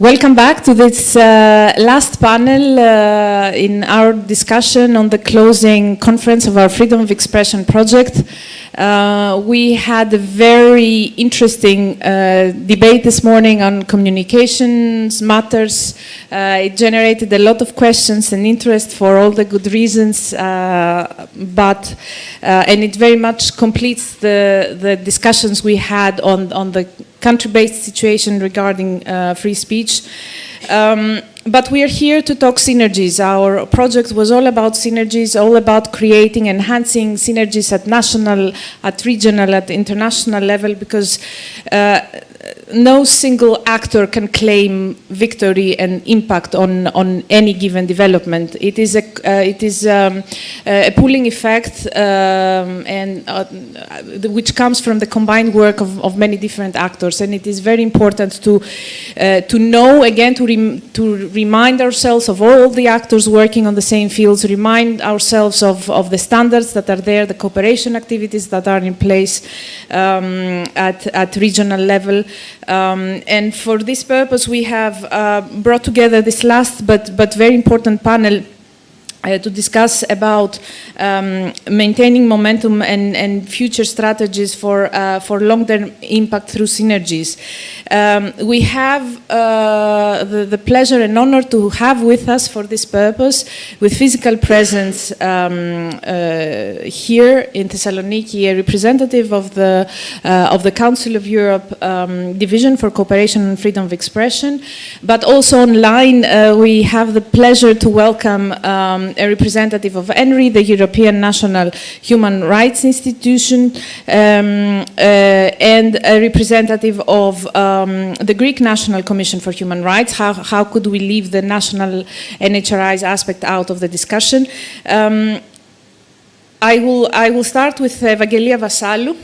Welcome back to this last panel in our discussion on the closing conference of our Freedom of Expression project. We had a very interesting debate this morning on communications matters. It generated a lot of questions and interest for all the good reasons, and it very much completes the discussions we had on the country-based situation regarding free speech. But we are here to talk synergies. Our project was all about synergies, all about creating, enhancing synergies at national, at regional, at international level, because no single actor can claim victory and impact on any given development. It is a pooling effect, which comes from the combined work of many different actors, and it is very important to know, again, to remind ourselves of all the actors working on the same fields, remind ourselves of the standards that are there, the cooperation activities that are in place at regional level. And for this purpose, we have brought together this last but very important panel to discuss about maintaining momentum and future strategies for long-term impact through synergies. We have the pleasure and honor to have with us for this purpose, with physical presence here in Thessaloniki, a representative of the Council of Europe Division for Cooperation and Freedom of Expression, but also online we have the pleasure to welcome a representative of ENRI, the European National Human Rights Institution, and a representative of the Greek National Commission for Human Rights. How could we leave the national NHRI's aspect out of the discussion? I will start with Evangelia Vassalou,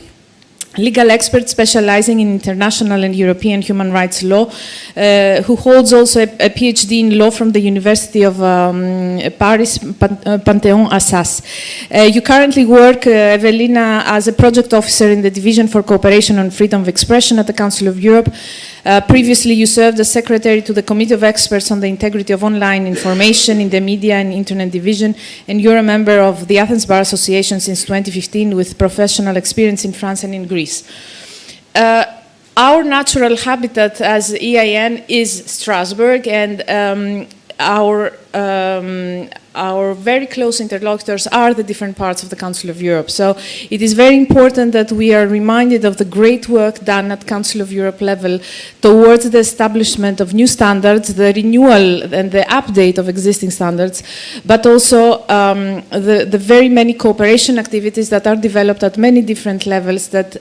legal expert specializing in international and European human rights law, who holds also a PhD in law from the University of Paris, Panthéon-Assas. You currently work, Evelina, as a project officer in the Division for Cooperation on Freedom of Expression at the Council of Europe. Previously, you served as secretary to the Committee of Experts on the Integrity of Online Information in the Media and Internet Division, and you're a member of the Athens Bar Association since 2015 with professional experience in France and in Greece. Our natural habitat as EIN is Strasbourg, and our very close interlocutors are the different parts of the Council of Europe. So it is very important that we are reminded of the great work done at Council of Europe level towards the establishment of new standards, the renewal and the update of existing standards, but also the very many cooperation activities that are developed at many different levels that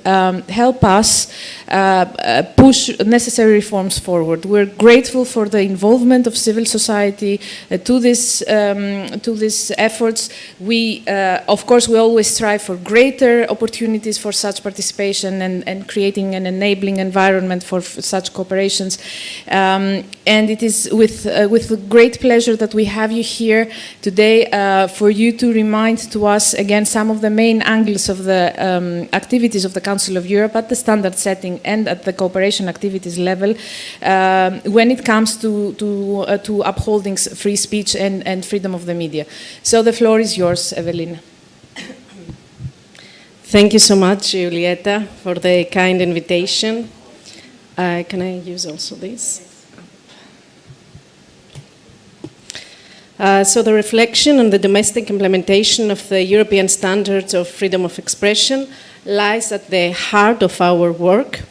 help us push necessary reforms forward. We're grateful for the involvement of civil society to these efforts. We, of course, we always strive for greater opportunities for such participation and creating an enabling environment for such cooperations. And it is with great pleasure that we have you here today for you to remind to us again some of the main angles of the activities of the Council of Europe at the standard setting and at the cooperation activities level when it comes to upholding free speech and freedom of the media. So the floor is yours, Evelina. Thank you so much, Julieta, for the kind invitation. Can I use also this? So the reflection on the domestic implementation of the European standards of freedom of expression lies at the heart of our work.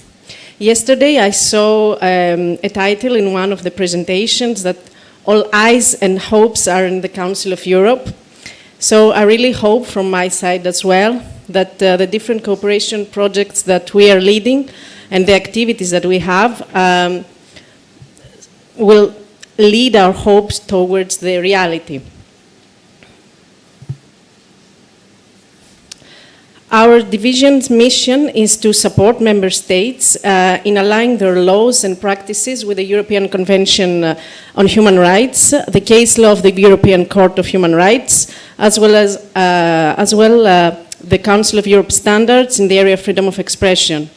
Yesterday I saw a title in one of the presentations that all eyes and hopes are in the Council of Europe. So I really hope from my side as well that the different cooperation projects that we are leading and the activities that we have will lead our hopes towards the reality. Our division's mission is to support member states in aligning their laws and practices with the European Convention on Human Rights, the case law of the European Court of Human Rights, as well as the Council of Europe standards in the area of freedom of expression.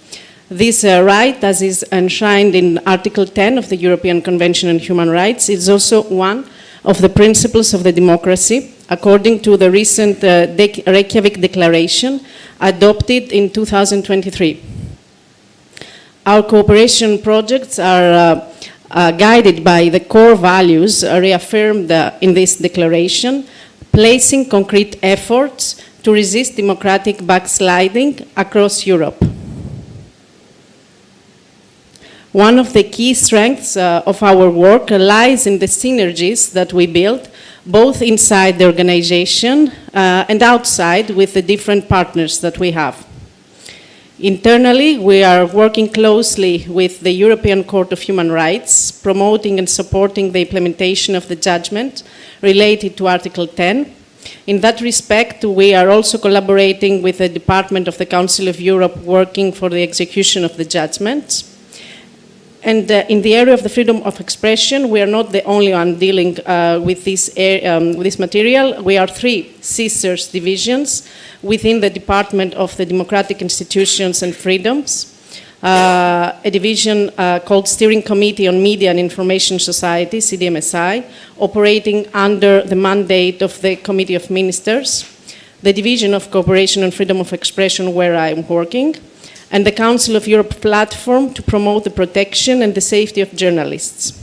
This right, as is enshrined in Article 10 of the European Convention on Human Rights, is also one of the principles of the democracy, according to the recent Reykjavik Declaration adopted in 2023. Our cooperation projects are guided by the core values reaffirmed in this declaration, placing concrete efforts to resist democratic backsliding across Europe. One of the key strengths of our work lies in the synergies that we build, both inside the organization and outside with the different partners that we have. Internally, we are working closely with the European Court of Human Rights, promoting and supporting the implementation of the judgment related to Article 10. In that respect, we are also collaborating with the Department of the Council of Europe working for the execution of the judgments. And in the area of the freedom of expression, we are not the only one dealing with this material. We are 3 sisters divisions within the Department of the Democratic Institutions and Freedoms, a division called Steering Committee on Media and Information Society, CDMSI, operating under the mandate of the Committee of Ministers, the Division of Cooperation on Freedom of Expression where I am working, and the Council of Europe platform to promote the protection and the safety of journalists.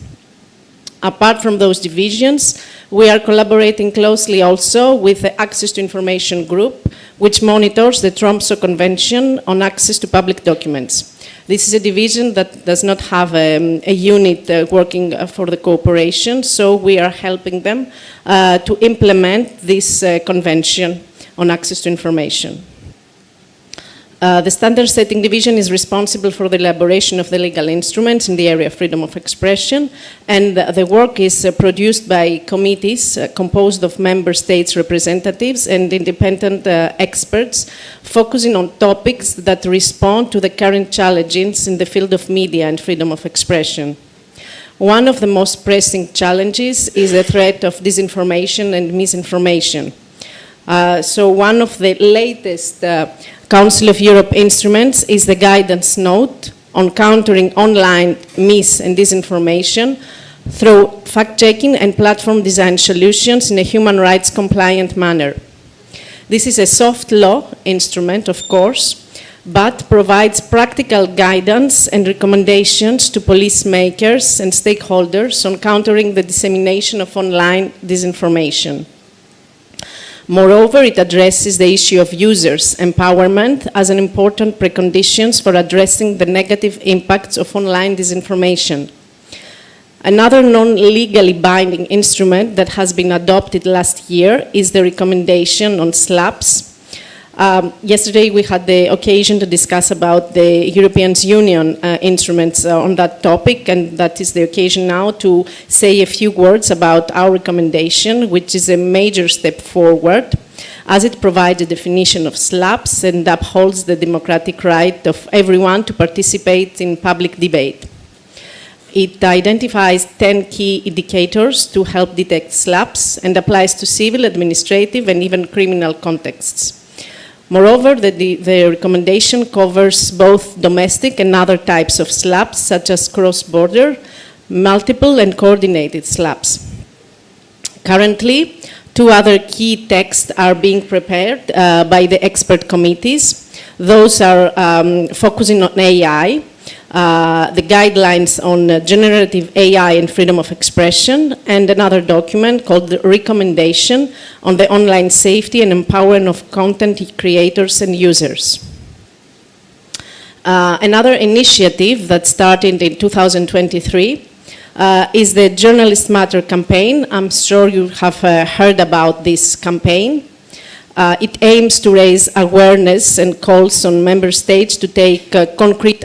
Apart from those divisions, we are collaborating closely also with the Access to Information Group, which monitors the Tromsø Convention on Access to Public Documents. This is a division that does not have a unit working for the cooperation, so we are helping them to implement this convention on access to information. The Standard Setting Division is responsible for the elaboration of the legal instruments in the area of freedom of expression, and the work is produced by committees composed of member states' representatives and independent experts, focusing on topics that respond to the current challenges in the field of media and freedom of expression. One of the most pressing challenges is the threat of disinformation and misinformation. So one of the latest Council of Europe instruments is the guidance note on countering online mis- and disinformation through fact-checking and platform design solutions in a human rights compliant manner. This is a soft law instrument, of course, but provides practical guidance and recommendations to policymakers and stakeholders on countering the dissemination of online disinformation. Moreover, it addresses the issue of users' empowerment as an important precondition for addressing the negative impacts of online disinformation. Another non-legally binding instrument that has been adopted last year is the recommendation on SLAPs. Yesterday we had the occasion to discuss about the European Union instruments on that topic, and that is the occasion now to say a few words about our recommendation, which is a major step forward, as it provides a definition of SLAPs and upholds the democratic right of everyone to participate in public debate. It identifies 10 key indicators to help detect SLAPs and applies to civil, administrative, and even criminal contexts. Moreover, the recommendation covers both domestic and other types of SLAPs, such as cross-border, multiple, and coordinated SLAPs. Currently, 2 other key texts are being prepared by the expert committees. Those are focusing on AI, the guidelines on generative AI and freedom of expression, and another document called the Recommendation on the Online Safety and Empowerment of Content Creators and Users. Another initiative that started in 2023 is the Journalist Matter campaign. I'm sure you have heard about this campaign. It aims to raise awareness and calls on member states to take concrete